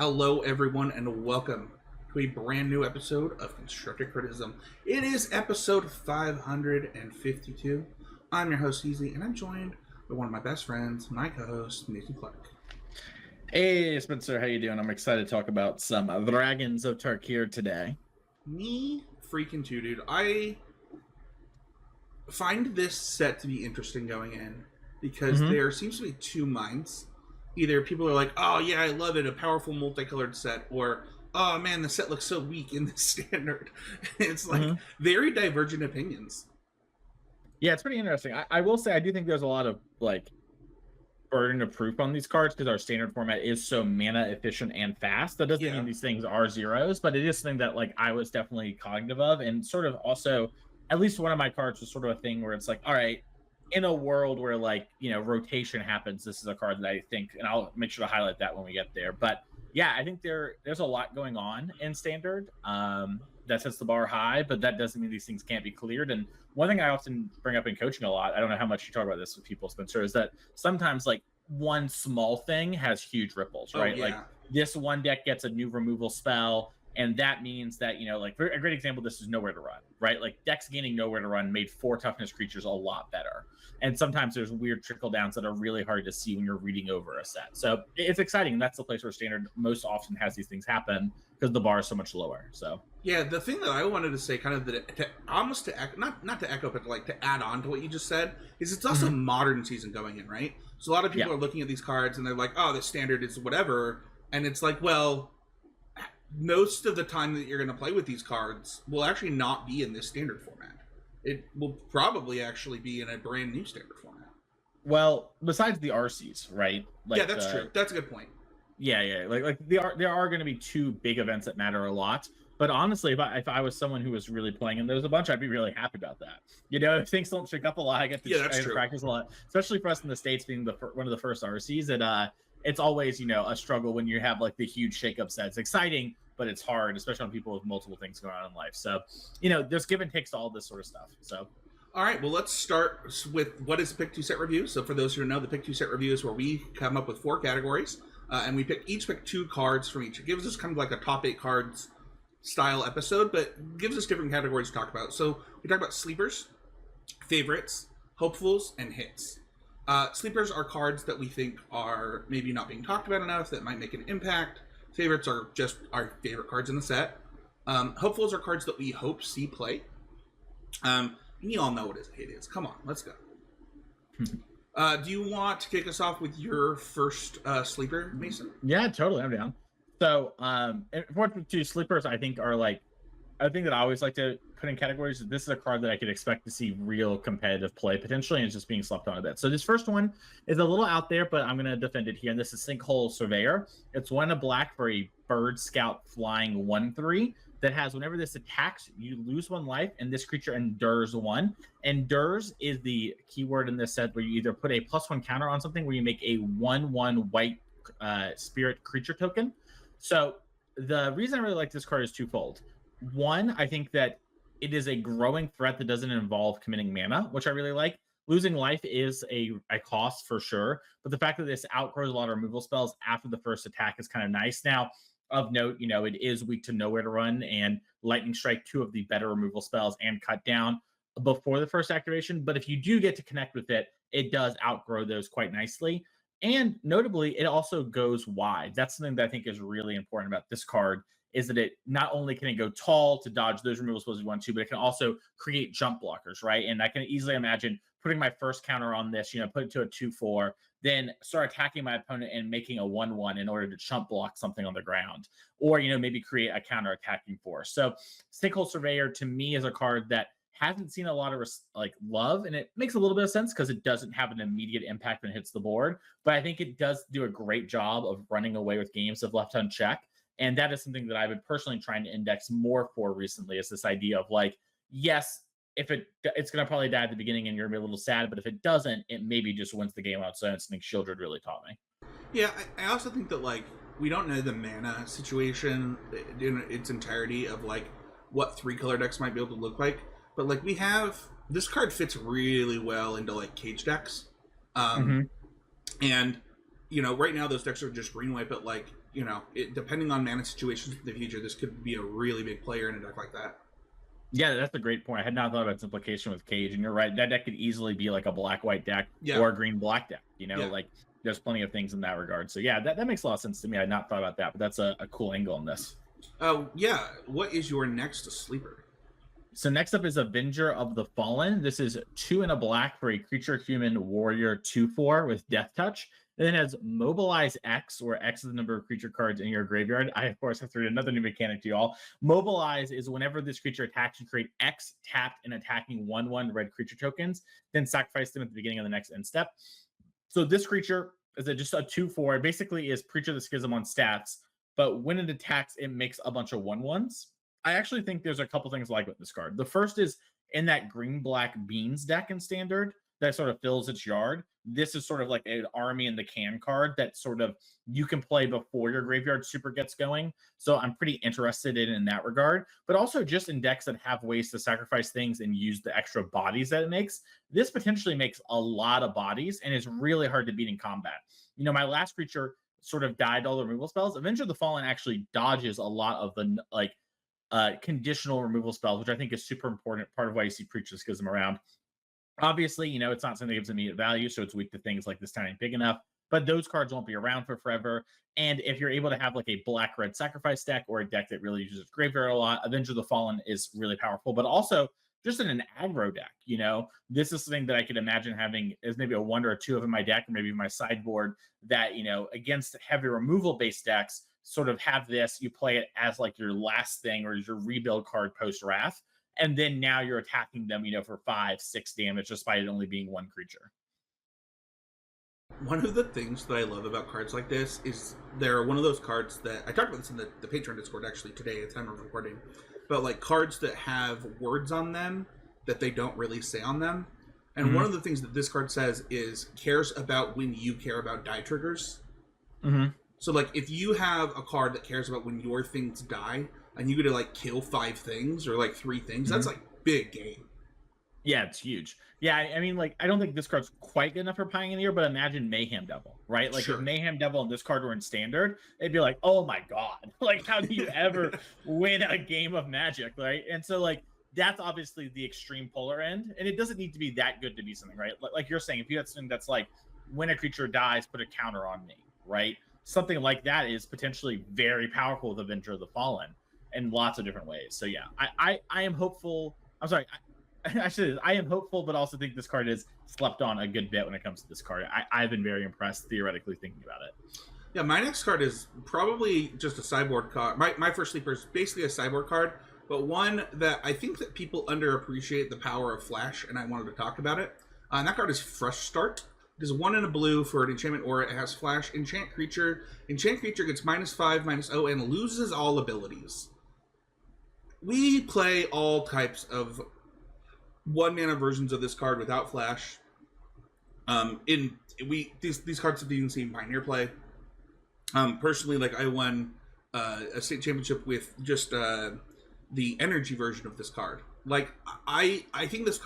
Hello, everyone, and welcome to a brand new episode of Constructive Criticism. It is episode 552. I'm your host, Easy, and I'm joined by one of my best friends, my co-host, Nathan Clark. Hey Spencer, how you doing? I'm excited to talk about some Dragons of Tarkir today. Me freaking too, dude. I find this set to be interesting going in because there seems to be two minds. Either people are like, oh yeah, I love it, a powerful multicolored set, or oh man, the set looks so weak in the standard. It's like very divergent opinions. Yeah, it's pretty interesting. I will say I do think there's a lot of burden of proof on these cards because our standard format is so mana efficient and fast. That doesn't mean these things are zeros, but it is something that I was definitely cognitive of, and sort of also at least one of my cards was sort of a thing where it's like, all right, in a world where rotation happens, this is a card that I think, and I'll make sure to highlight that when we get there. But yeah, I think there's a lot going on in standard that sets the bar high, but that doesn't mean these things can't be cleared. And one thing I often bring up in coaching a lot, I don't know how much you talk about this with people, Spencer, is that sometimes one small thing has huge ripples, right? Like this one deck gets a new removal spell, and that means that, a great example of this is Nowhere to Run, right? Like decks gaining Nowhere to Run made 4 toughness creatures a lot better. And sometimes there's weird trickle downs that are really hard to see when you're reading over a set. So it's exciting. That's the place where standard most often has these things happen because the bar is so much lower. So yeah, the thing that I wanted to say, kind of not to echo, but to add on to what you just said, is it's also modern season going in, right? So a lot of people are looking at these cards and they're like, oh, the standard is whatever, and it's like, well, most of the time that you're going to play with these cards will actually not be in this standard format. It will probably actually be in a brand new standard format. Well, besides the RCs, right? Yeah, that's true. That's a good point. Yeah. There are going to be 2 big events that matter a lot. But honestly, if I was someone who was really playing and there was a bunch, I'd be really happy about that. If things don't shake up a lot, I get to practice a lot, especially for us in the States being one of the first RCs. It's always, a struggle when you have the huge shakeup sets. It's exciting, but it's hard, especially on people with multiple things going on in life. So, there's give and takes to all this sort of stuff. So, all right, well, let's start with what is Pick 2 Set Review. So for those who don't know, the Pick 2 Set Review is where we come up with 4 categories, and we pick 2 cards from each. It gives us kind of like a top 8 cards style episode, but gives us different categories to talk about. So we talk about sleepers, favorites, hopefuls, and hits. Sleepers are cards that we think are maybe not being talked about enough, that might make an impact. Favorites are just our favorite cards in the set. Hopefuls are cards that we hope see play. You all know what it is. Come on, let's go. Do you want to kick us off with your first sleeper, Mason? Yeah, totally. I'm down. So, important to sleepers, I think are I think that I always like to put in categories. This is a card that I could expect to see real competitive play potentially, and it's just being slept on a bit. So this first one is a little out there, but I'm going to defend it here. And this is Sinkhole Surveyor. It's 1 black for a Bird Scout flying 1/3 that has, whenever this attacks, you lose 1 life, and this creature endures 1. Endures is the keyword in this set where you either put a +1 counter on something, where you make a 1/1 white spirit creature token. So the reason I really like this card is twofold. One, I think that it is a growing threat that doesn't involve committing mana, which I really like. Losing life is a cost for sure, but the fact that this outgrows a lot of removal spells after the first attack is kind of nice. Now, of note, it is weak to Nowhere to Run and Lightning Strike, 2 of the better removal spells, and Cut Down before the first activation. But if you do get to connect with it, it does outgrow those quite nicely. And notably, it also goes wide. That's something that I think is really important about this card, is that it not only can it go tall to dodge those removal spells you want to, but it can also create jump blockers, right? And I can easily imagine putting my first counter on this, put it to a 2/4, then start attacking my opponent and making a 1/1 in order to jump block something on the ground, or maybe create a counter attacking force. So Sinkhole Surveyor to me is a card that hasn't seen a lot of love, and it makes a little bit of sense because it doesn't have an immediate impact when it hits the board, but I think it does do a great job of running away with games if left unchecked. And that is something that I've been personally trying to index more for recently, is this idea of yes, if it's going to probably die at the beginning and you're going to be a little sad, but if it doesn't, it maybe just wins the game on its own. It's something Shieldred really taught me. Yeah, I also think that we don't know the mana situation in its entirety of what 3-color decks might be able to look like, but we have, this card fits really well into cage decks. And right now those decks are just green white, but you know, depending on mana situations in the future, this could be a really big player in a deck like that. Yeah, that's a great point. I had not thought about its implication with Cage, and you're right. That deck could easily be like a black-white deck Yeah. or a green-black deck. You know, Yeah. like there's plenty of things in that regard. So yeah, that makes a lot of sense to me. I had not thought about that, but that's a cool angle in this. Yeah. What is your next sleeper? So next up is Avenger of the Fallen. This is 2 and a black for a creature human warrior 2/4 with Death Touch. And then it has Mobilize X, where X is the number of creature cards in your graveyard. I, of course, have to read another new mechanic to y'all. Mobilize is whenever this creature attacks, you create X tapped and attacking 1/1 red creature tokens, then sacrifice them at the beginning of the next end step. So this creature is just a 2/4. It basically is Preacher of the Schism on stats, but when it attacks, it makes a bunch of 1/1s. I actually think there's a couple things like with this card. The first is in that green-black beans deck in standard that sort of fills its yard. This is sort of like an army in the can card that sort of you can play before your graveyard super gets going. So I'm pretty interested in that regard, but also just in decks that have ways to sacrifice things and use the extra bodies that it makes. This potentially makes a lot of bodies and is really hard to beat in combat. You know, my last creature sort of died all the removal spells. Avenger of the Fallen actually dodges a lot of the like conditional removal spells, which I think is super important. Part of why you see Preacher of the Schism around. Obviously, you know, it's not something that gives immediate value, so it's weak to things like this tiny and big enough, but those cards won't be around for forever. And if you're able to have like a black-red sacrifice deck or a deck that really uses graveyard a lot, Avenger of the Fallen is really powerful, but also just in an aggro deck, you know, this is something that I could imagine having as maybe a 1 or a 2 of in my deck, or maybe my sideboard that, you know, against heavy removal-based decks, sort of have this, you play it as like your last thing or your rebuild card post-Wrath. And then now you're attacking them, you know, for 5-6 damage, despite it only being 1 creature. One of the things that I love about cards like this is they're one of those cards that I talked about this in the Patreon Discord actually today at the time of recording, but like cards that have words on them that they don't really say on them. And one of the things that this card says is cares about when you care about die triggers. So like if you have a card that cares about when your things die, and you get to like kill 5 things or like 3 things, that's like big game. Yeah, it's huge. Yeah, I mean, like, I don't think this card's quite good enough for Pioneer, but imagine Mayhem Devil, right? Like, Sure. if Mayhem Devil and this card were in standard, it'd be like, oh my god, like, how do you ever win a game of Magic, right? And so, like, that's obviously the extreme polar end, and it doesn't need to be that good to be something, right? Like you're saying, if you have something that's like, when a creature dies, put a counter on me, right? Something like that is potentially very powerful with Avenger of the Fallen in lots of different ways. So yeah, I am hopeful. I'm sorry, I am hopeful, but also think this card is slept on a good bit when it comes to this card. I've been very impressed theoretically thinking about it. Yeah, my next card is probably just a sideboard card. My first sleeper is basically a sideboard card, but one that I think that people underappreciate the power of Flash, and I wanted to talk about it. And that card is Fresh Start. It is 1 and a blue for an enchantment aura. It has Flash. Enchant creature. Enchant creature gets -5/-0 and loses all abilities. We play all types of 1-mana versions of this card without Flash. These cards have even seen Pioneer play. Personally, like I won a state championship with just the energy version of this card. Like I think this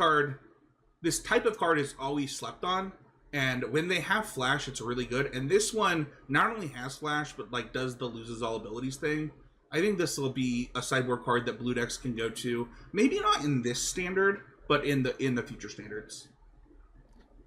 type of card is always slept on, and when they have Flash, it's really good. And this one not only has Flash, but like does the loses all abilities thing. I think this will be a sideboard card that blue decks can go to. Maybe not in this standard, but in the future standards.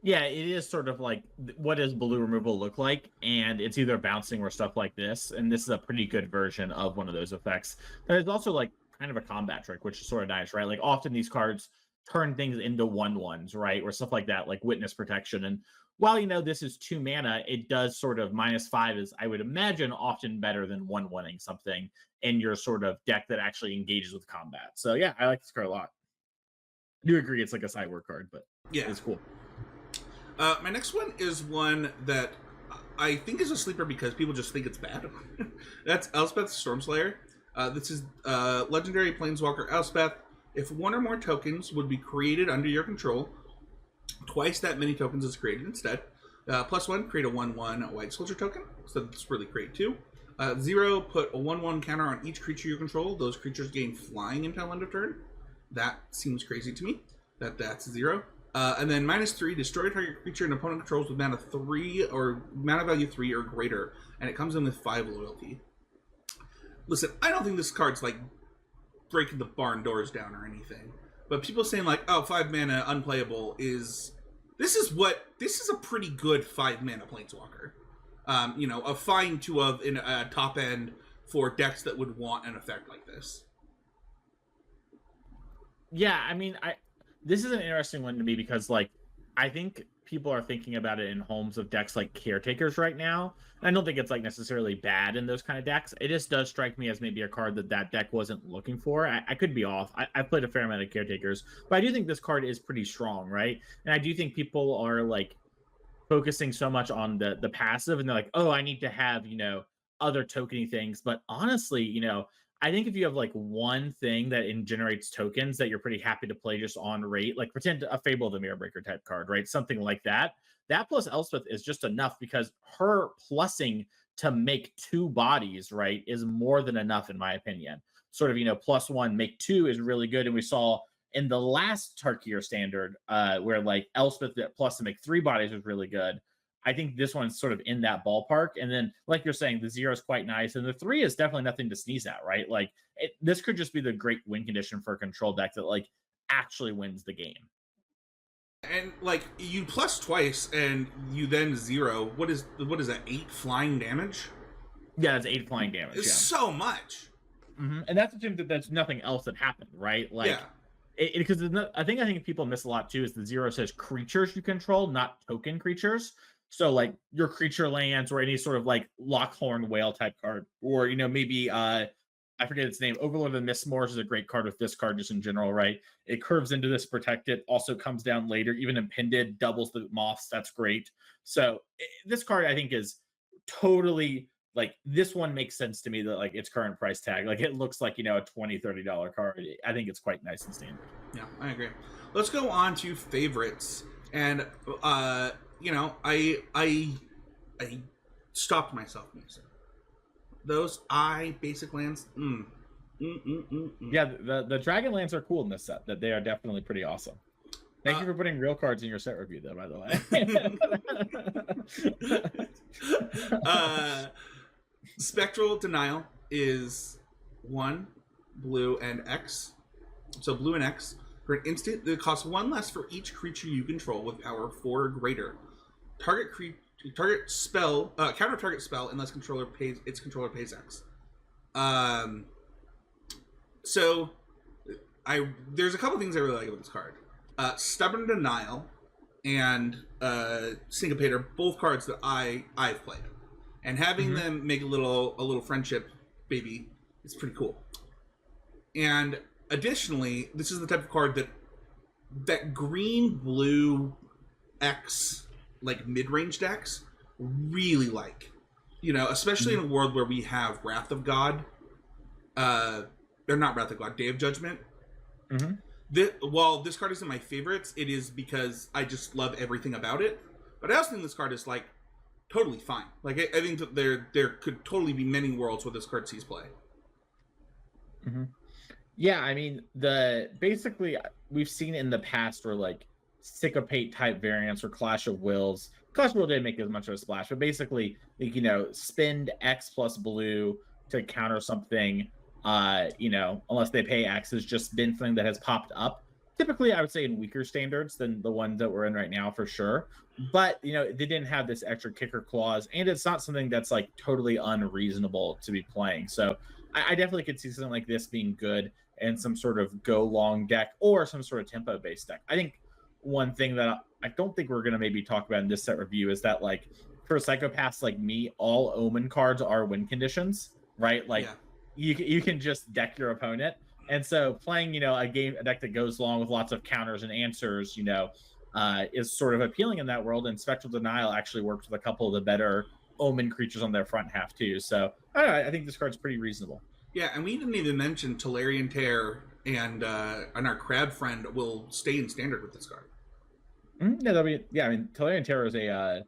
Yeah, it is sort of like, what does blue removal look like? And it's either bouncing or stuff like this. And this is a pretty good version of one of those effects. There's also like kind of a combat trick, which is sort of nice, right? Like often these cards turn things into 1/1s, right? Or stuff like that, like Witness Protection. And while, you know, this is 2 mana, it does sort of -5 is, I would imagine, often better than 1/1ing something in your sort of deck that actually engages with combat. So yeah, I like this card a lot. I do agree it's like a sideboard card, but yeah, it's cool. My next one is one that I think is a sleeper because people just think it's bad. That's Elspeth Stormslayer. This is legendary Planeswalker Elspeth. If 1 or more tokens would be created under your control, twice that many tokens is created instead. +1, create a 1/1 white soldier token. So that's really great too. 0, put a 1/1 counter on each creature you control. Those creatures gain flying until end of turn. That seems crazy to me. That's 0. And then -3, destroy target creature an opponent controls with mana 3 or mana value 3 or greater, and it comes in with 5 loyalty. Listen, I don't think this card's like breaking the barn doors down or anything, but people saying like, oh, 5 mana unplayable is this is a pretty good 5 mana planeswalker. A fine 2 of in a top end for decks that would want an effect like this. Yeah, I mean, this is an interesting one to me because like I think people are thinking about it in homes of decks like Caretakers right now. I don't think it's like necessarily bad in those kind of decks. It just does strike me as maybe a card that deck wasn't looking for. I could be off. I've played a fair amount of Caretakers, but I do think this card is pretty strong, right? And I do think people are like focusing so much on the passive, and they're like, oh, I need to have other tokeny things. But honestly, I think if you have like one thing that generates tokens that you're pretty happy to play just on rate, like pretend a Fable of the Mirror Breaker type card, right? Something like that. That plus Elspeth is just enough because her plussing to make 2 bodies, right, is more than enough in my opinion. Sort of, +1 make 2 is really good, and we saw in the last Tarkir standard, where like Elspeth plus to make 3 bodies was really good. I think this one's sort of in that ballpark. And then, like you're saying, the 0 is quite nice, and the 3 is definitely nothing to sneeze at, right? Like this could just be the great win condition for a control deck that like actually wins the game. And like you plus twice, and you then 0. What is that? 8 flying damage? Yeah, it's 8 flying damage. It's yeah. so much. Mm-hmm. And that's assumed that there's nothing else that happened, right? Like. Yeah. Because I think people miss a lot too is the 0 says creatures you control, not token creatures. So like your creature lands or any sort of like Lockhorn Whale type card, or maybe I forget its name. Overlord of the Mistmoors is a great card with this card just in general, right? It curves into this protected, also comes down later, even impended, doubles the moths. That's great. So this card I think is totally like this one makes sense to me that like its current price tag, like it looks like a $20-$30 card. I think it's quite nice and standard. Yeah, I agree. Let's go on to favorites, and I stopped myself when I said those basic lands. Yeah, the Dragon lands are cool in this set. That they are definitely pretty awesome. Thank you for putting real cards in your set review, though. By the way. Spectral Denial is 1 blue and X. So blue and X. For an instant, it costs 1 less for each creature you control with power 4 or greater. Target spell, counter target spell unless its controller pays X. So there's a couple things I really like about this card. Stubborn Denial and Syncopate are both cards that I've played. And having them make a little friendship baby is pretty cool. And additionally, this is the type of card that green blue X like mid-range decks really like. Especially in a world where we have Wrath of God. Or not Wrath of God, Day of Judgment. While this card isn't my favorites, it is because I just love everything about it. But I also think this card is like totally fine. Like I think that there could totally be many worlds where this card sees play. Yeah, I mean basically we've seen in the past where like Syncopate type variants or Clash of Wills. Clash of Will didn't make as much of a splash, but basically like, spend X plus blue to counter something. Unless they pay X, has just been something that has popped up. Typically, I would say in weaker standards than the ones that we're in right now for sure. But, they didn't have this extra kicker clause, and it's not something that's like totally unreasonable to be playing. So I definitely could see something like this being good in some sort of go long deck or some sort of tempo based deck. I think one thing that I don't think we're going to maybe talk about in this set review is that like for psychopaths like me, all Omen cards are win conditions, right? Like you can just deck your opponent. And so playing, a deck that goes along with lots of counters and answers, is sort of appealing in that world. And Spectral Denial actually works with a couple of the better Omen creatures on their front half too. So I think this card's pretty reasonable. Yeah, and we didn't even mention Tolarian Tear and our crab friend will stay in standard with this card. Yeah, I mean Tolarian Tear is a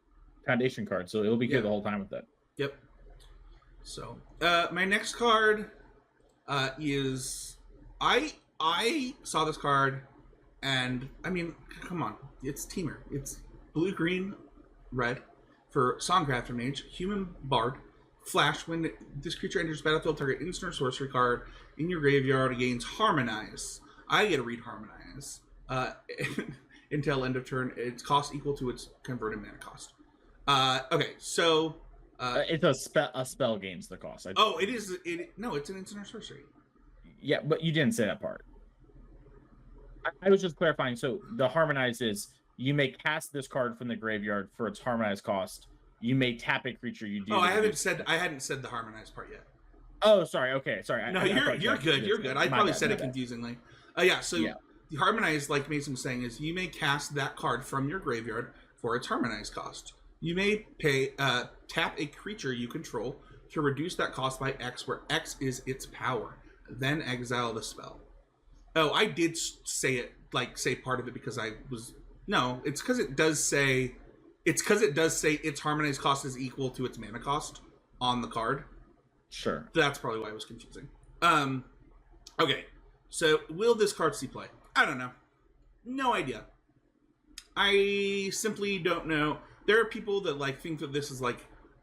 foundation card, so it'll be good the whole time with that. Yep. So my next card is I saw this card And I mean, come on, it's Teamer. It's blue, green, red for Songcrafter Mage, Human Bard, Flash. When this creature enters battlefield, target instant or sorcery card in your graveyard gains Harmonize. I get to read Harmonize until end of turn. Its cost equal to its converted mana cost. Okay, so it's a spell gains the cost. It is. No, it's an instant or sorcery. Yeah, but you didn't say that part. I was just clarifying. So the Harmonize is you may cast this card from the graveyard for its Harmonize cost. You may tap a creature you do. I hadn't said the Harmonize part yet. Oh, sorry. Okay, sorry. No, you're good. You're good. I probably said it confusingly. The Harmonize, like Mason was saying, is you may cast that card from your graveyard for its Harmonize cost. You may tap a creature you control to reduce that cost by X, where X is its power. Then exile the spell. Oh, I did say part of it because it's because it does say its Harmonize cost is equal to its mana cost on the card. Sure. That's probably why it was confusing. Okay. So will this card see play? I don't know. No idea. I simply don't know. There are people that think that this is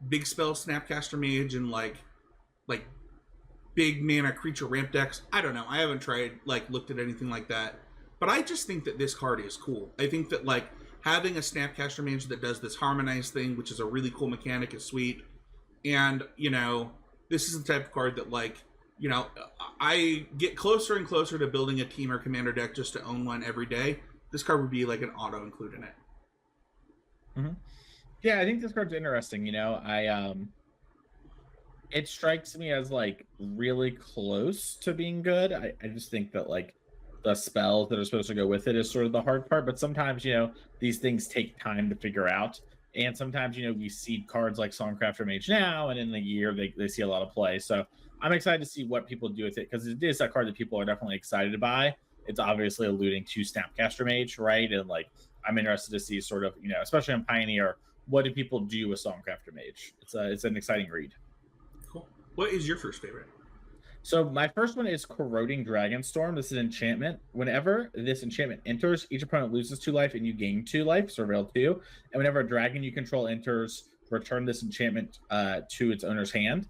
big spell Snapcaster Mage and like big mana creature ramp decks. I don't know. I haven't tried looked at anything like that. But I just think that this card is cool. I think that having a Snapcaster Mage that does this Harmonize thing, which is a really cool mechanic, is sweet. And this is the type of card that I get closer and closer to building a team or commander deck just to own one every day. This card would be an auto include in it. Mm-hmm. Yeah, I think this card's interesting. It strikes me as really close to being good. I just think that the spells that are supposed to go with it is sort of the hard part. But sometimes these things take time to figure out, and sometimes we see cards like Songcrafter Mage now, and in the year they see a lot of play. So I'm excited to see what people do with it, because it is a card that people are definitely excited to buy. It's obviously alluding to Snapcaster Mage, right? And I'm interested to see sort of especially on Pioneer, what do people do with Songcrafter Mage? It's an exciting read. Cool. What is your first favorite? So my first one is Corroding Dragonstorm. This is an enchantment. Whenever this enchantment enters, each opponent loses 2 life and you gain 2 life, Surveil 2. And whenever a dragon you control enters, return this enchantment to its owner's hand.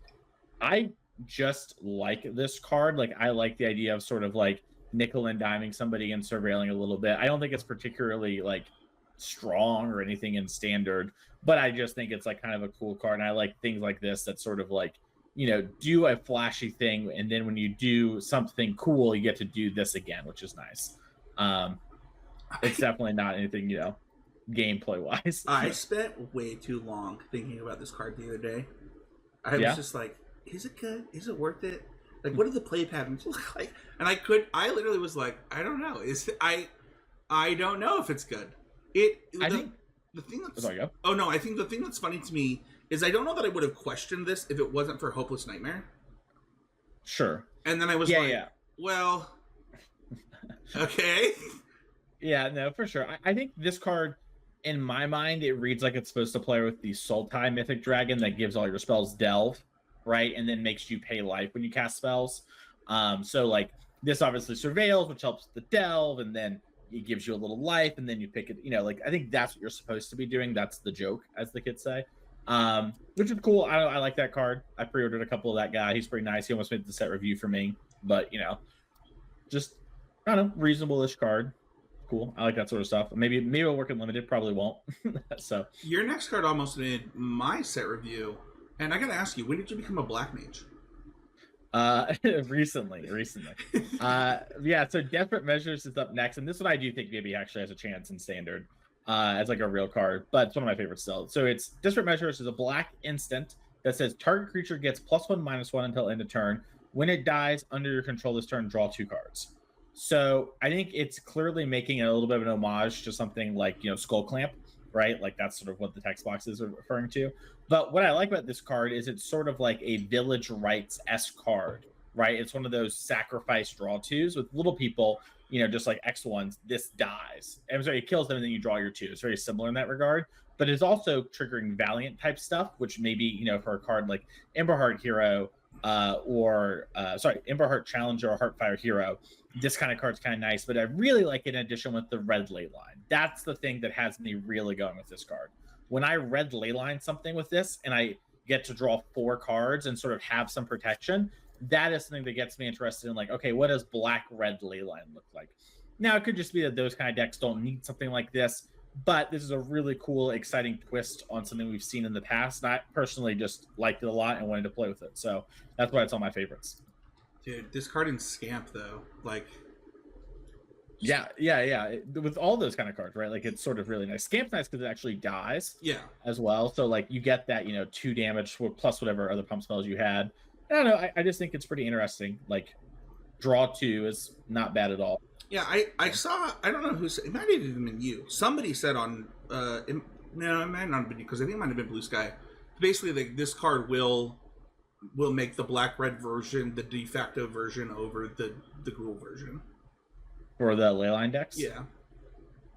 I just like this card. I like the idea of sort of nickel and diming somebody and surveilling a little bit. I don't think it's particularly strong or anything in standard, but I just think it's kind of a cool card. And I like things like this that sort of do a flashy thing, and then when you do something cool, you get to do this again, which is nice. It's definitely not anything, gameplay wise. I spent way too long thinking about this card the other day. I was just is it good? Is it worth it? What do the play patterns look like? And I literally was I don't know. I don't know if it's good. I think the thing that's I think the thing that's funny to me is I don't know that I would have questioned this if it wasn't for Hopeless Nightmare. Sure. And then I was well, okay. Yeah, no, for sure. I think this card, in my mind, it reads like it's supposed to play with the Sultai Mythic Dragon that gives all your spells delve, right? And then makes you pay life when you cast spells. So this obviously surveils, which helps the delve, and then it gives you a little life, and then you pick it. I think that's what you're supposed to be doing. That's the joke, as the kids say. Which is cool. I like that card. I pre-ordered a couple of that guy. He's pretty nice. He almost made the set review for me, but just I don't know, reasonable-ish card. Cool. I like that sort of stuff. Maybe it'll work in limited. Probably won't. So your next card almost made my set review, and I gotta ask you, when did you become a black mage? Recently. Yeah. So Desperate Measures is up next, and this one I do think maybe actually has a chance in standard. As a real card, but it's one of my favorites still. So it's Desperate Measures is a black instant that says target creature gets +1/-1 until end of turn. When it dies under your control this turn, draw 2 cards. So I think it's clearly making a little bit of an homage to something like Skull Clamp, right? That's sort of what the text box is referring to. But what I like about this card is it's sort of like a Village Rites-esque card, right? It's one of those sacrifice draw 2s with little people. Just like X1s, this dies. I'm sorry, it kills them and then you draw your 2. It's very similar in that regard. But it's also triggering Valiant type stuff, which maybe, for a card like Emberheart Hero, Emberheart Challenger or Heartfire Hero. This kind of card's kind of nice, but I really like it in addition with the red ley line. That's the thing that has me really going with this card. When I red ley line something with this and I get to draw 4 cards and sort of have some protection, that is something that gets me interested in, like, okay, what does black red ley line look like? Now, it could just be that those kind of decks don't need something like this, but this is a really cool, exciting twist on something we've seen in the past. And I personally just liked it a lot and wanted to play with it. So that's why it's on my favorites. Dude, this card in Scamp, though, like... Yeah. With all those kind of cards, right? Like, it's sort of really nice. Scamp's nice because it actually dies. Yeah. As well. So, like, you get that, 2 damage plus whatever other pump spells you had. I don't know. I just think it's pretty interesting. Like, draw 2 is not bad at all. Yeah, I saw, I don't know who said, it might have even been you. Somebody said on, no, it might not have been you, because I think it might have been Blue Sky. Basically, like, this card will make the black-red version the de facto version over the Gruul version. For the Leyline decks? Yeah.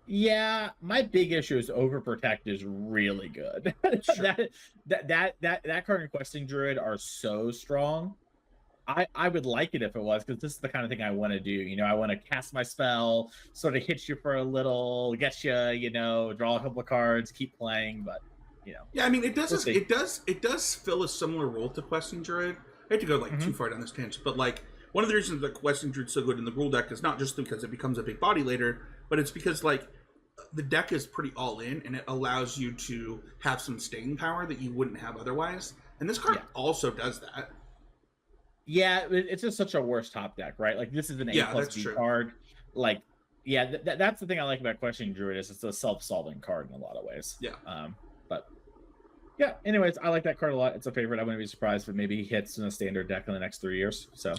Yeah, my big issue is Overprotect is really good. Sure. that card and Questing Druid are so strong. I would like it if it was, because this is the kind of thing I want to do. I want to cast my spell, sort of hit you for a little, get you, draw a couple of cards, keep playing, but Yeah, I mean, it does we'll it does fill a similar role to Questing Druid. I hate to go like too far down this tangent, but like one of the reasons that Questing Druid's so good in the Gruul deck is not just because it becomes a big body later, but it's because like the deck is pretty all in, and it allows you to have some staying power that you wouldn't have otherwise. And this card also does that. Yeah, it's just such a worse top deck, right? Like, this is an A+B card. Like, yeah, that's the thing I like about Questing Druid is it's a self-solving card in a lot of ways. Yeah. But yeah, anyways, I like that card a lot. It's a favorite. I wouldn't be surprised if it maybe hits in a standard deck in the next 3 years. So,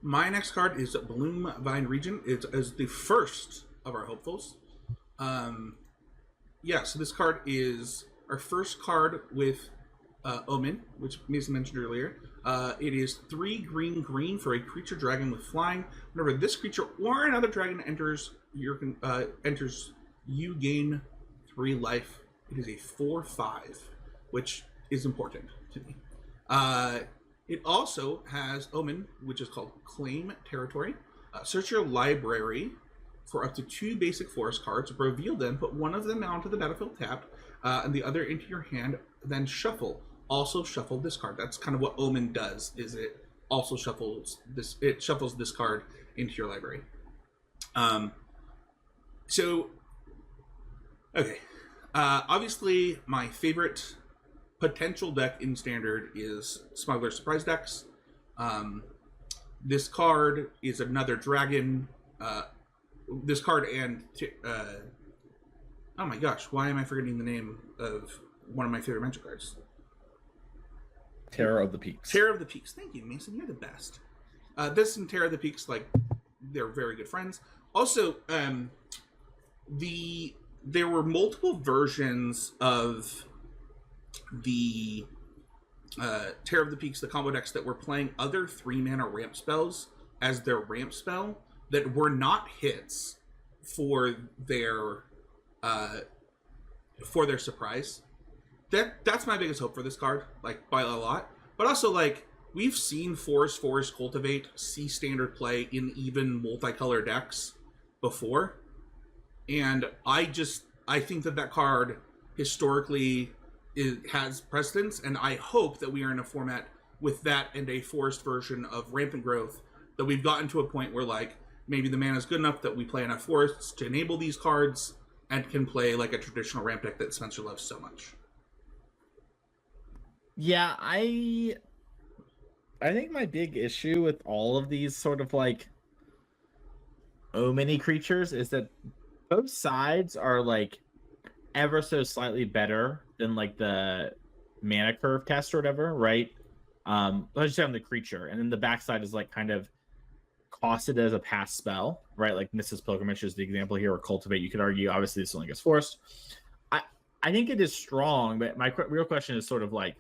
my next card is Bloom Vine Regent. It is the first of our hopefuls. Yeah, so this card is our first card with Omen, which Mason mentioned earlier. It is 3 green for a creature dragon with flying. Whenever this creature or another dragon enters, you gain 3 life. It is a 4/5, which is important to me. It also has Omen, which is called Claim Territory. Search your library for up to 2 basic forest cards. Reveal them, put one of them onto the battlefield tapped, and the other into your hand, then shuffle. Also shuffle this card. That's kind of what Omen does, is it also shuffles this card into your library. Obviously my favorite potential deck in Standard is Smuggler Surprise decks. This card is another dragon. This card and oh my gosh, why am I forgetting the name of one of my favorite Magic cards? Terror of the Peaks. Terror of the Peaks. Thank you, Mason. You're the best. This and Terror of the Peaks, like, they're very good friends. Also, there were multiple versions of the Terror of the Peaks, the combo decks that were playing other 3-mana ramp spells as their ramp spell that were not hits for their surprise. That's my biggest hope for this card, like, by a lot. But also, like, we've seen Forest Cultivate see Standard play in even multicolor decks before. And I think that card historically has precedence, and I hope that we are in a format with that and a Forest version of Rampant Growth, that we've gotten to a point where, like, maybe the mana is good enough that we play enough Forests to enable these cards and can play like a traditional ramp deck that Spencer loves so much. Yeah, I think my big issue with all of these sort of like many creatures is that both sides are like ever so slightly better than like the mana curve test or whatever, right? Let's just say on the creature, and then the backside is like kind of costed as a pass spell, right? Like Mrs. Pilgrimage is the example here, or Cultivate. You could argue, obviously, this only gets forced. I think it is strong, but my real question is sort of like,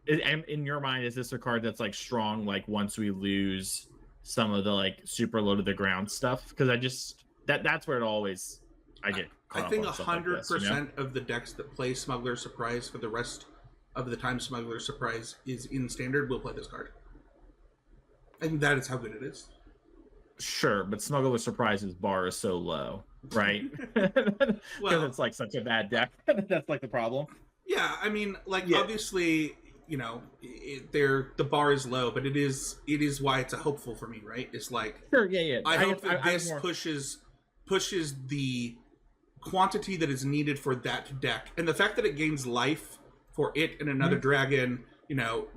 in your mind, is this a card that's like strong, like once we lose some of the like super low to the ground stuff? Because I just that's where it always I get. I think 100% of the decks that play Smuggler Surprise for the rest of the time Smuggler Surprise is in Standard will play this card. I think that is how good it is. Sure, but Smuggler's Surprise's bar is so low, right? Because Well, it's like such a bad deck. That's like the problem. yeah, I mean, like Yeah. obviously, the bar is low, but it is why it's a hopeful for me, right? It's like Sure, yeah. I hope guess that I this more... pushes the quantity that is needed for that deck, and the fact that it gains life for it and another dragon,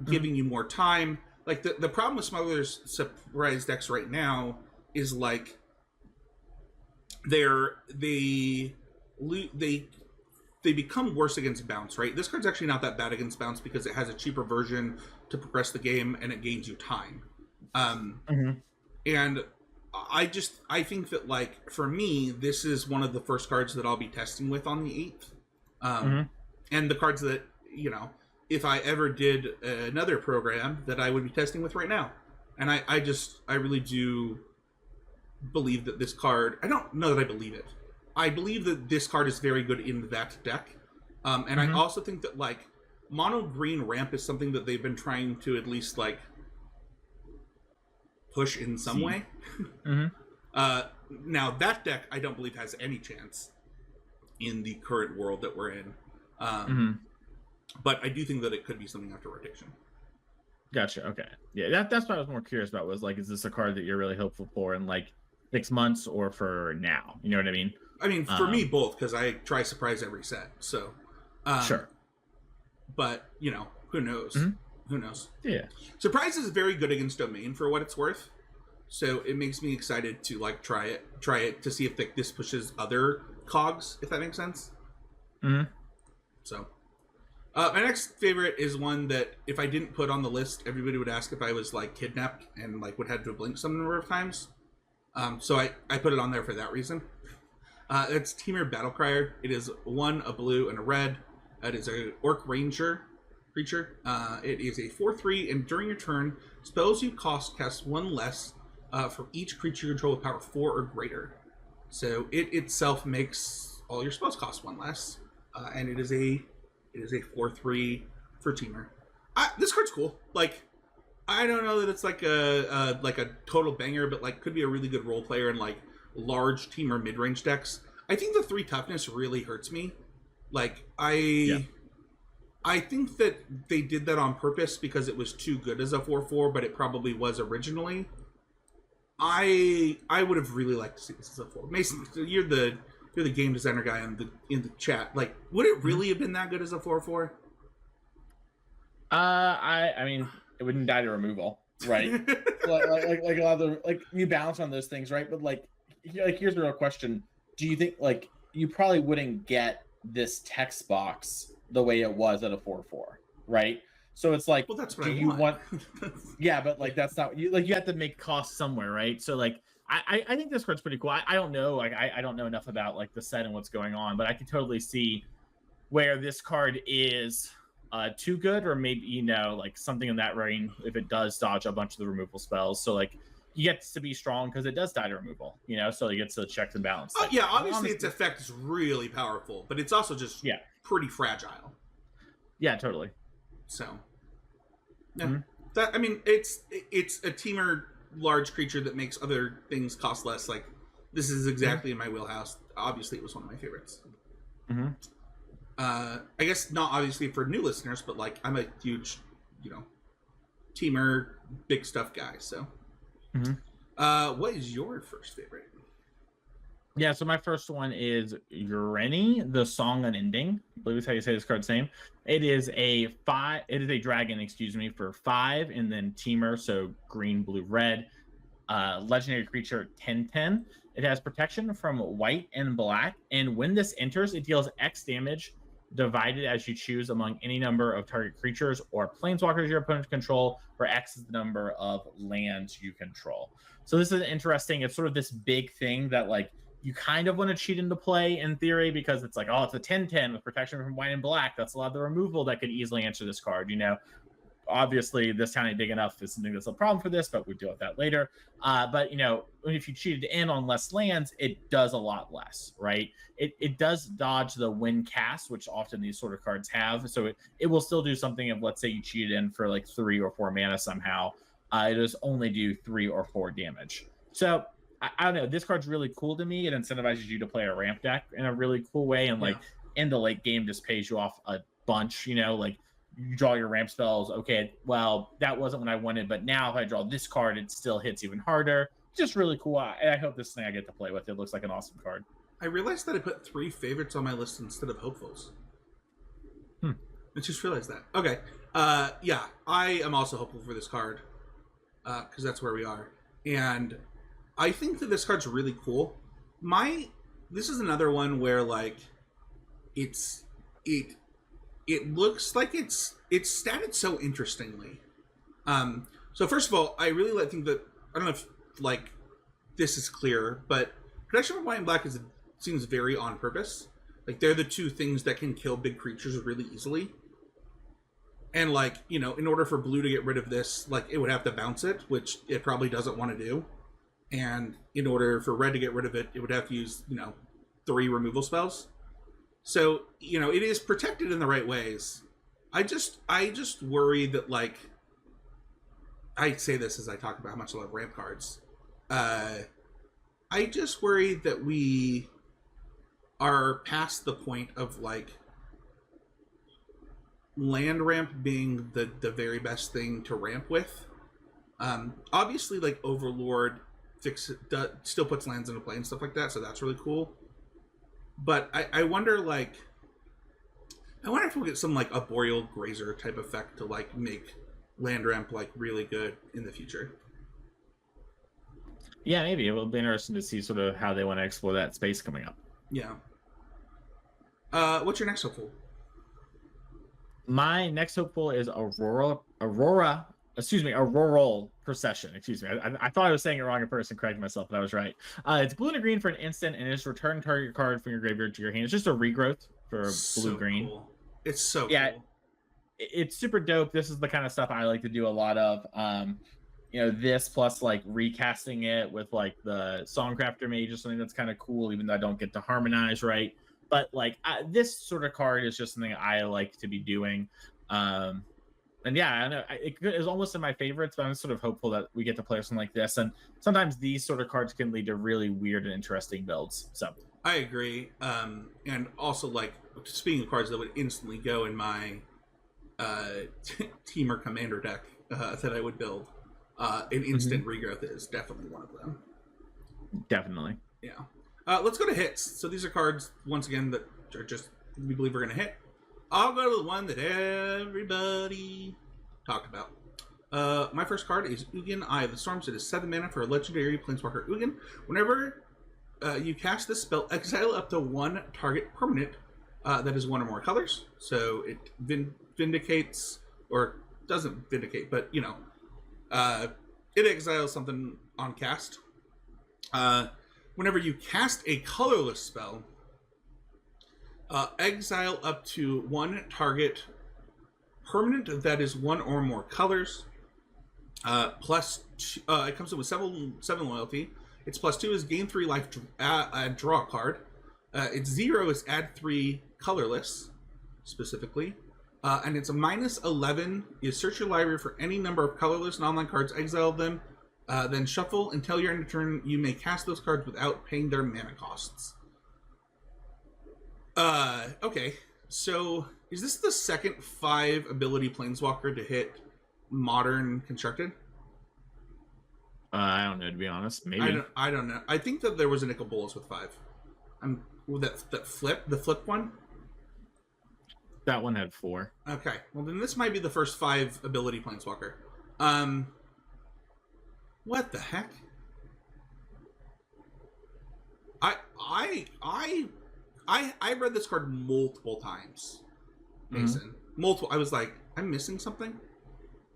giving you more time. Like the problem with Smuggler's Surprise decks right now is like they become worse against bounce, right? This card's actually not that bad against bounce because it has a cheaper version to progress the game and it gains you time. And I think that, like, for me, this is one of the first cards that I'll be testing with on the 8th. And the cards that, if I ever did another program, that I would be testing with right now. And I really do believe that this card, I don't know that I believe it. I believe that this card is very good in that deck. And I also think that, like, mono green ramp is something that they've been trying to at least, like, push in some way. Now, that deck, I don't believe has any chance in the current world that we're in. But I do think that it could be something after rotation. Gotcha. Okay. Yeah, that's what I was more curious about. Was like, is this a card that you're really hopeful for in like 6 months or for now? You know what I mean? I mean, for me, both, because I try surprise every set. So, sure. But who knows? Who knows? Yeah. Surprise is very good against domain for what it's worth. So it makes me excited to like try it to see if this pushes other cogs, if that makes sense. So, my next favorite is one that if I didn't put on the list, everybody would ask if I was like kidnapped and like would have to blink some number of times. So I put it on there for that reason. It's Temur Battlecrier. It is a blue and a red. It is a Orc Ranger creature. It is a 4/3, and during your turn, spells you cast one less for each creature you control with power 4 or greater. So it itself makes all your spells cost one less, and it is a 4/3 for Temur. This card's cool. Like, I don't know that it's like a total banger, but like could be a really good role player in like large Temur mid-range decks. I think the 3 toughness really hurts me. Like I think that they did that on purpose because it was too good as a 4/4, but it probably was originally. I would have really liked to see this as a 4. Mason, you're the game designer guy in the chat. Like, would it really have been that good as a 4/4? I mean, it wouldn't die to removal, right? like a lot of the like you balance on those things, right? But like here's the real question: do you think like you probably wouldn't get this text box the way it was at a 4/4, right? So it's like, well, that's what do I you want. Yeah, but like that's not you. Like you have to make costs somewhere, right? So like I think this card's pretty cool. I don't know, like I don't know enough about like the set and what's going on, but I can totally see where this card is too good, or maybe like something in that range if it does dodge a bunch of the removal spells. So like he gets to be strong because it does die to removal, so he gets the checks and balance. Yeah, obviously its effect is really powerful, but it's also just pretty fragile. Yeah, totally. So, yeah, that I mean, it's a Temur large creature that makes other things cost less. Like, this is exactly in my wheelhouse. Obviously, it was one of my favorites. I guess not obviously for new listeners, but like I'm a huge, Temur big stuff guy. So, what is your first favorite? Yeah, so my first one is Ureni, the Song Unending. I believe is how you say this card's name. It is a dragon, for 5, and then Temur, so green, blue, red. Legendary creature 10/10. It has protection from white and black, and when this enters, it deals X damage divided as you choose among any number of target creatures or planeswalkers your opponent control, where X is the number of lands you control. So this is interesting. It's sort of this big thing that like you kind of want to cheat into play in theory, because it's like, oh, it's a 10/10 with protection from white and black. That's a lot of the removal that could easily answer this card. Obviously this town ain't big enough is something that's a problem for this, but we'll deal with that later. But if you cheated in on less lands, it does a lot less, right? It does dodge the win cast, which often these sort of cards have. So it will still do something if, let's say, you cheated in for like 3 or 4 mana somehow. it does only do 3 or 4 damage. So I don't know. This card's really cool to me. It incentivizes you to play a ramp deck in a really cool way, and Yeah. like in the late game, just pays you off a bunch. Like you draw your ramp spells. Okay, well that wasn't what I wanted, but now if I draw this card, it still hits even harder. Just really cool. I hope this thing I get to play with. It looks like an awesome card. I realized that I put 3 favorites on my list instead of hopefuls. Hmm. I just realized that. Okay. Yeah, I am also hopeful for this card because that's where we are, and I think that this card's really cool. This is another one where like it looks like it's statted so interestingly. So first of all, I really think that I don't know if like this is clear, but protection from white and black seems very on purpose. Like they're the two things that can kill big creatures really easily. And like, in order for blue to get rid of this, like it would have to bounce it, which it probably doesn't want to do. And in order for red to get rid of it, it would have to use, 3 removal spells. So, it is protected in the right ways. I just worry that like I say this as I talk about how much I love ramp cards. I just worry that we are past the point of like land ramp being the very best thing to ramp with. Obviously, like Overlord still puts lands into play and stuff like that, so that's really cool. But I wonder if we'll get some like a Boreal Grazer type effect to like make land ramp like really good in the future. Yeah, maybe it will be interesting to see sort of how they want to explore that space coming up. Yeah. What's your next hopeful? My next hopeful is Auroral Procession. Excuse me. I thought I was saying it wrong at first and corrected myself, but I was right. It's blue and a green for an instant, and it's return target card from your graveyard to your hand. It's just a regrowth for blue-green. Cool. It's so cool. It's super dope. This is the kind of stuff I like to do a lot of. This plus like recasting it with like the Songcrafter Mage or something that's kind of cool, even though I don't get to harmonize right. But like this sort of card is just something I like to be doing. And yeah, I know it is almost in my favorites, but I'm sort of hopeful that we get to play something like this. And sometimes these sort of cards can lead to really weird and interesting builds. So I agree. And also like speaking of cards that would instantly go in my team or commander deck that I would build, an instant regrowth is definitely one of them. Definitely. Yeah. Let's go to hits. So these are cards, once again, that are just we believe we're going to hit. I'll go to the one that everybody talked about. My first card is Ugin, Eye of the Storms. It is 7 mana for a legendary Planeswalker Ugin. Whenever you cast this spell, exile up to 1 target permanent that is 1 or more colors. So it vindicates, or doesn't vindicate, but, it exiles something on cast. Whenever you cast a colorless spell, exile up to 1 target permanent that is 1 or more colors. It comes in with 7 loyalty. Its +2 is gain 3 life, draw a card. Its 0 is add 3 colorless, specifically. And its a -11 is search your library for any number of colorless and online cards, exile them, then shuffle. Until your end of turn, you may cast those cards without paying their mana costs. Okay. So, is this the second 5 ability Planeswalker to hit Modern Constructed? I don't know, to be honest. Maybe. I don't know. I think that there was a Nicol Bolas with 5. The flip one? That one had 4. Okay. Well, then this might be the first 5 ability Planeswalker. What the heck? I read this card multiple times, Mason. Multiple. I was like, I'm missing something.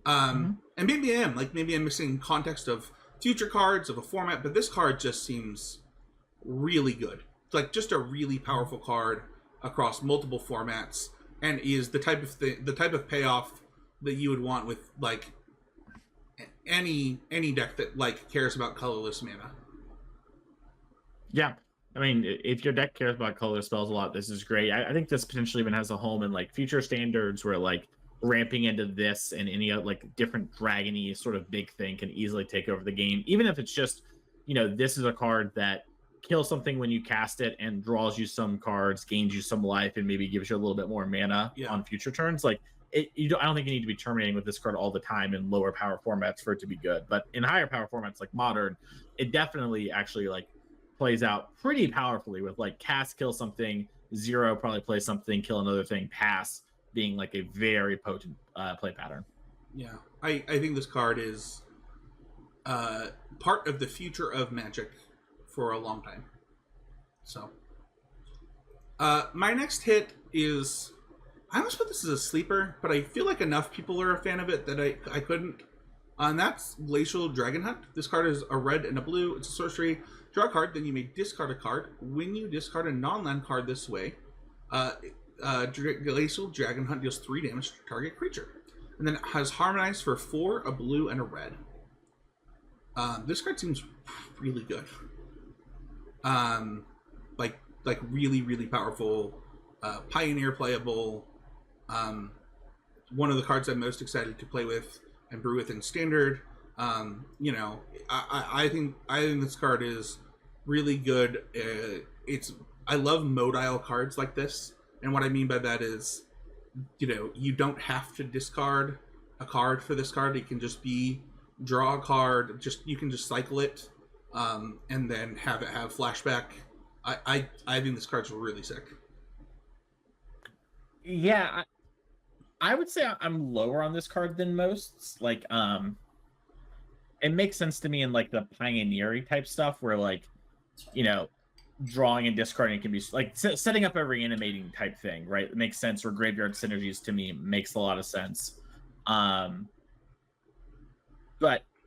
And maybe I am. Like, maybe I'm missing context of future cards of a format, but this card just seems really good. It's like just a really powerful card across multiple formats, and is the type of payoff that you would want with like any deck that like cares about colorless mana. Yeah. I mean, if your deck cares about color spells a lot, this is great. I think this potentially even has a home in like future standards where like ramping into this and any other like different dragony sort of big thing can easily take over the game, even if it's just, this is a card that kills something when you cast it and draws you some cards, gains you some life, and maybe gives you a little bit more mana on future turns. Like I don't think you need to be terminating with this card all the time in lower power formats for it to be good. But in higher power formats like modern, it definitely actually like plays out pretty powerfully with like cast, kill something, 0 probably play something, kill another thing, pass being like a very potent play pattern. Yeah, I think this card is part of the future of Magic for a long time. So, my next hit is, I almost put this as a sleeper, but I feel like enough people are a fan of it that I couldn't. And that's Glacial Dragon Hunt. This card is a red and a blue. It's a sorcery. Draw a card, then you may discard a card. When you discard a non-land card this way, Glacial Dragon Hunt deals 3 damage to target creature. And then it has Harmonize for 4, a blue, and a red. This card seems really good. Like really, really powerful. Pioneer playable. One of the cards I'm most excited to play with and brew with in Standard. I think this card is really good. I love modile cards like this, and what I mean by that is, you don't have to discard a card for this card. It can just be draw a card. You can just cycle it, and then have it have flashback. I think this card's really sick. Yeah, I would say I'm lower on this card than most. Like, it makes sense to me in like the pioneering type stuff where like, drawing and discarding can be like setting up a reanimating type thing, right? It makes sense. Or graveyard synergies to me makes a lot of sense. But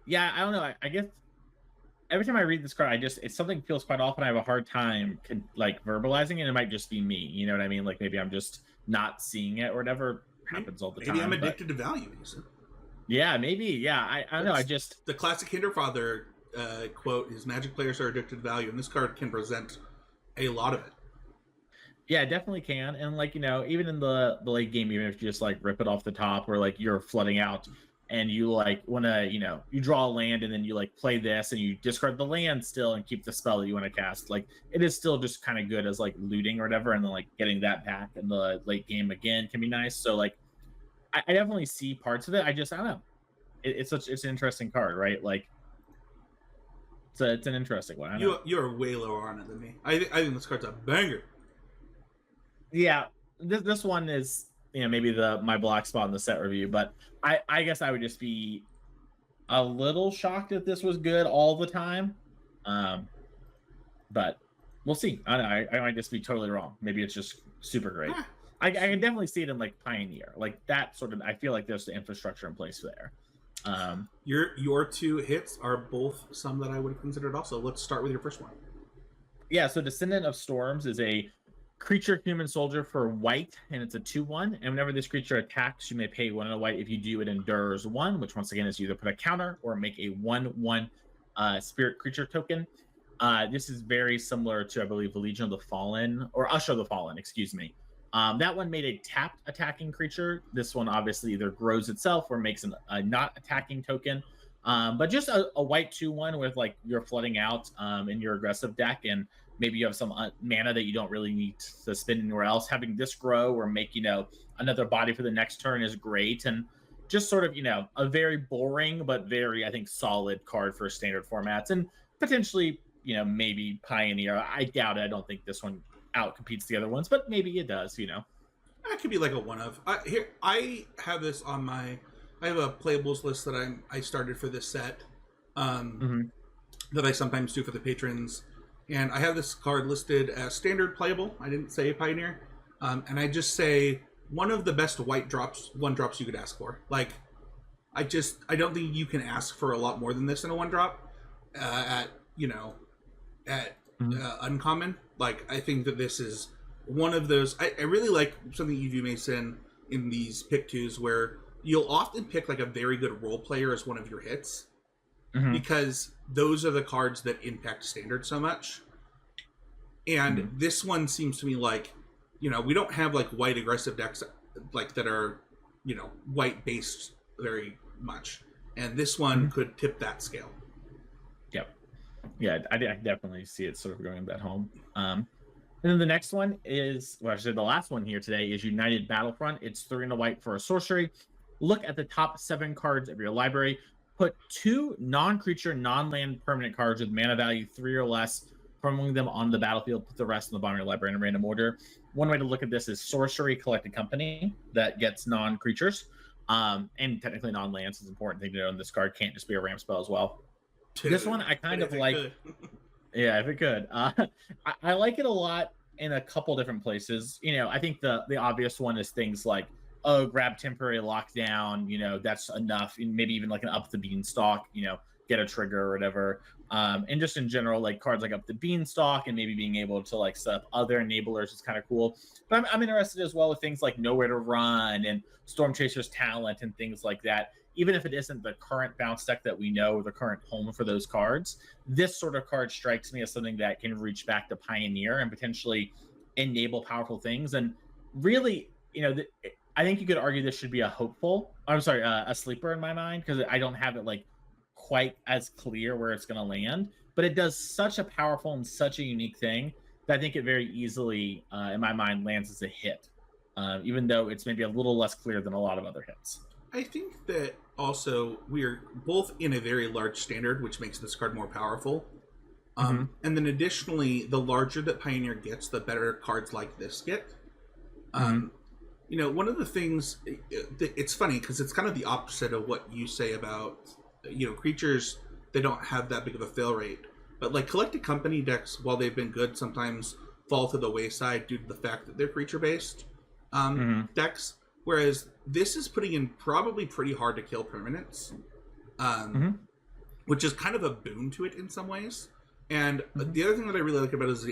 yeah, I don't know. I guess every time I read this card, it's something feels quite often. I have a hard time like verbalizing it. It might just be me. You know what I mean? Like maybe I'm just not seeing it or whatever. Happens all the time. Maybe I'm addicted to value, Mason. Yeah, maybe. Yeah, I don't know. The classic Hinterfather quote is Magic players are addicted to value, and this card can present a lot of it. Yeah, it definitely can. And like, even in the late game, even if you just like rip it off the top or like you're flooding out and you like want to, you draw a land and then you like play this and you discard the land still and keep the spell that you want to cast. Like it is still just kind of good as like looting or whatever. And then like getting that back in the late game again can be nice. So like, I definitely see parts of it. I don't know. It's an interesting card, right? Like it's an interesting one. You're way lower on it than me. I think this card's a banger. Yeah, this one is maybe my black spot in the set review, but I guess I would just be a little shocked if this was good all the time. But we'll see. I don't know. I might just be totally wrong. Maybe it's just super great. I can definitely see it in like Pioneer, like that sort of. I feel like there's the infrastructure in place there. Your 2 hits are both some that I would have considered also. Let's start with your first one. Yeah, so Descendant of Storms is a creature human soldier for white, and it's a 2/1. And whenever this creature attacks, you may pay 1 and a white. If you do, it endures 1, which once again is either put a counter or make a 1/1 spirit creature token. This is very similar to, I believe, Legion of the Fallen or Usher of the Fallen, excuse me. That one made a tapped attacking creature. This one obviously either grows itself or makes a not attacking token. But just a white 2/1 with like you're flooding out in your aggressive deck, and maybe you have some mana that you don't really need to spend anywhere else. Having this grow or make another body for the next turn is great, and just sort of a very boring but very, I think, solid card for standard formats, and potentially maybe Pioneer. I doubt it. I don't think this one out competes the other ones, but maybe it does. That could be like a one of. I have this on I have a playables list that I started for this set, that I sometimes do for the patrons, and I have this card listed as standard playable. I didn't say Pioneer, and I just say one of the best white drops you could ask for. Like, I don't think you can ask for a lot more than this in a 1-drop at uncommon. Like, I think that this is one of those. I really like something you do, Mason, in these pick 2s where you'll often pick like a very good role player as one of your hits, because those are the cards that impact standard so much. And this one seems to me like, we don't have like white aggressive decks like that are white based very much, and this one could tip that scale. Yep. Yeah, I definitely see it sort of going that home. And then the next one is, well, actually, the last one here today is United Battlefront. It's 3 and a white for a sorcery. Look at the top 7 cards of your library. Put 2 non-creature, non-land permanent cards with mana value 3 or less, pummeling them on the battlefield. Put the rest in the bottom of your library in a random order. One way to look at this is sorcery collected company that gets non-creatures. And technically non-lands is an important thing to know. And this card can't just be a ramp spell as well. This one I kind of like. Yeah, if it could. I like it a lot in a couple different places. I think the obvious one is things like, oh, grab temporary lockdown. That's enough. Maybe even like an up the beanstalk. Get a trigger or whatever. And just in general, like cards like up the beanstalk and maybe being able to like set up other enablers is kind of cool. But I'm interested as well with things like Nowhere to Run and Storm Chaser's Talent and things like that. Even if it isn't the current bounce deck that we know, or the current home for those cards, this sort of card strikes me as something that can reach back to Pioneer and potentially enable powerful things. And really, I think you could argue this should be a sleeper in my mind, because I don't have it like quite as clear where it's going to land, but it does such a powerful and such a unique thing that I think it very easily, in my mind, lands as a hit, even though it's maybe a little less clear than a lot of other hits. I think that also we're both in a very large standard, which makes this card more powerful. And then additionally, the larger that Pioneer gets, the better cards like this get. One of the things, it's funny because it's kind of the opposite of what you say about, creatures, they don't have that big of a fail rate. But like Collected Company decks, while they've been good, sometimes fall to the wayside due to the fact that they're creature-based decks. Whereas this is putting in probably pretty hard to kill permanents, which is kind of a boon to it in some ways. And the other thing that I really like about it is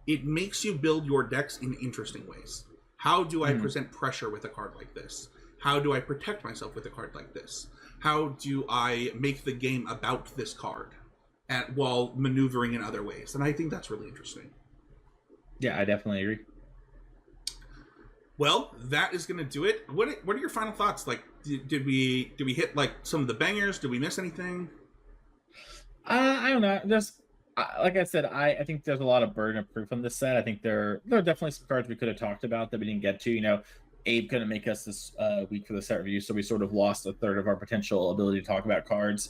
it makes you build your decks in interesting ways. How do I present pressure with a card like this? How do I protect myself with a card like this? How do I make the game about this card while maneuvering in other ways? And I think that's really interesting. Yeah, I definitely agree. Well, that is going to do it. What are your final thoughts? Like, did we hit like some of the bangers? Did we miss anything? I don't know. Like I said, I think there's a lot of burden of proof on this set. I think there are definitely some cards we could have talked about that we didn't get to. Abe couldn't make us this week for the set review, so we sort of lost a third of our potential ability to talk about cards,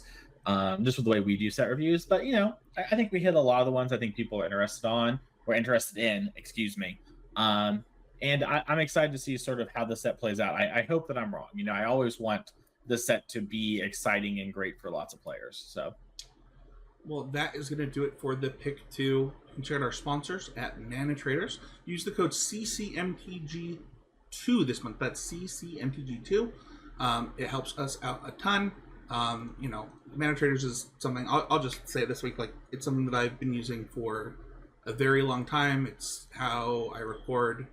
just with the way we do set reviews. But I think we hit a lot of the ones I think people are interested in. Excuse me. And I'm excited to see sort of how the set plays out. I hope that I'm wrong. I always want the set to be exciting and great for lots of players. So, well, that is going to do it for the pick 2. You can check out our sponsors at Mana Traders. Use the code CCMTG2 this month. That's CCMTG2. It helps us out a ton. Mana Traders is something, I'll just say it this week, like it's something that I've been using for a very long time. It's how I record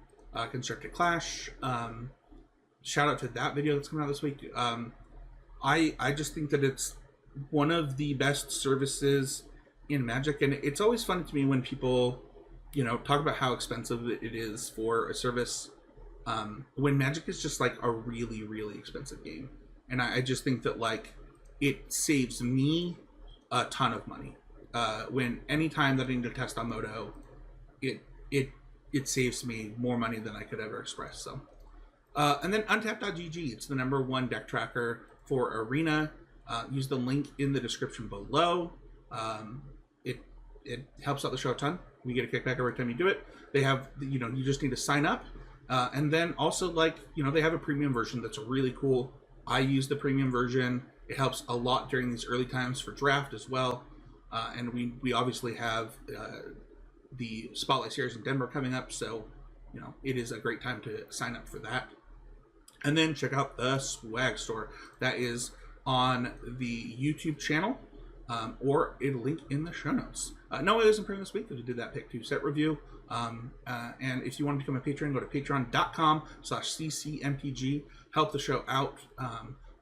Constructed Clash. Shout out to that video that's coming out this week. I just think that it's one of the best services in Magic, and it's always fun to me when people talk about how expensive it is for a service, when Magic is just like a really, really expensive game. And I just think that like it saves me a ton of money. When any time that I need to test on Moto, it saves me more money than I could ever express. So, and then Untap.gg, it's the #1 deck tracker for Arena. Use the link in the description below. It helps out the show a ton. We get a kickback every time you do it. They have, you just need to sign up. And then also they have a premium version that's really cool. I use the premium version. It helps a lot during these early times for draft as well. And we obviously have the Spotlight Series in Denver coming up, so it is a great time to sign up for that. And then check out the swag store. That is on the YouTube channel, or it'll link in the show notes. No, it was improving this week because we did that pick 2 set review. And if you want to become a patron, go to patreon.com/ccmtg. Help the show out.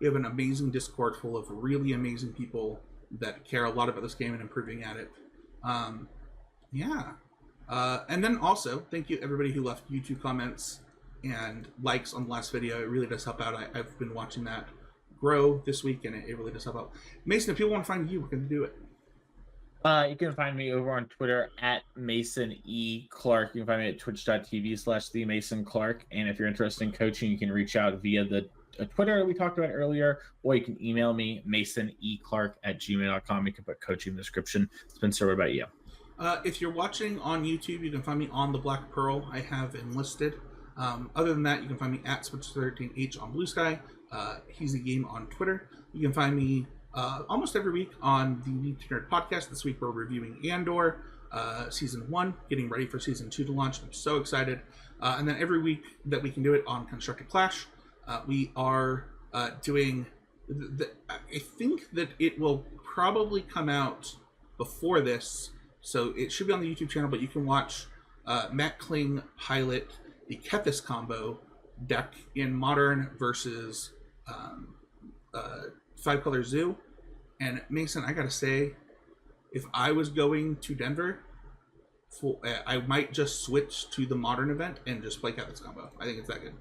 We have an amazing Discord full of really amazing people that care a lot about this game and improving at it. And then also, thank you everybody who left YouTube comments and likes on the last video. It really does help out. I've been watching that grow this week, and it really does help out. Mason, if people want to find you, we're going to do it. You can find me over on Twitter at Mason E. Clark. You can find me at twitch.tv/TheMasonClark. And if you're interested in coaching, you can reach out via the Twitter we talked about earlier, or you can email me, masoneclark@gmail.com. You can put coaching in the description. Spencer, what about you? If you're watching on YouTube, you can find me on the Black Pearl. I have enlisted. Other than that, you can find me at Spencer13H on Blue Sky. He's a game on Twitter. You can find me almost every week on the Need to Nerd podcast. This week we're reviewing Andor season 1, getting ready for season 2 to launch. I'm so excited. And then every week that we can do it on Constructed Clash, we are doing. I think that it will probably come out before this, so it should be on the YouTube channel. But you can watch Matt Kling pilot the Kethis combo deck in Modern versus 5-color Zoo. And Mason, I gotta say, if I was going to Denver, I might just switch to the Modern event and just play Kethis combo. I think it's that good.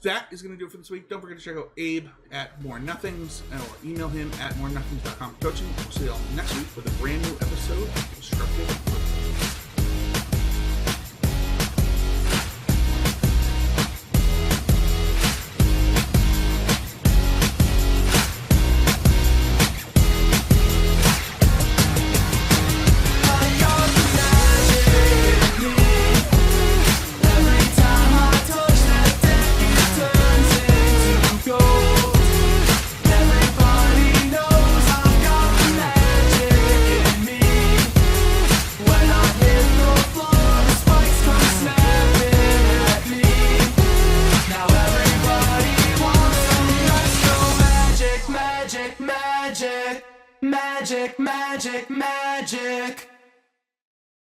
That is going to do it for this week. Don't forget to check out Abe at More Nothings, or email him at morenothings.com coaching. We'll see you all next week with a brand new episode of Constructive.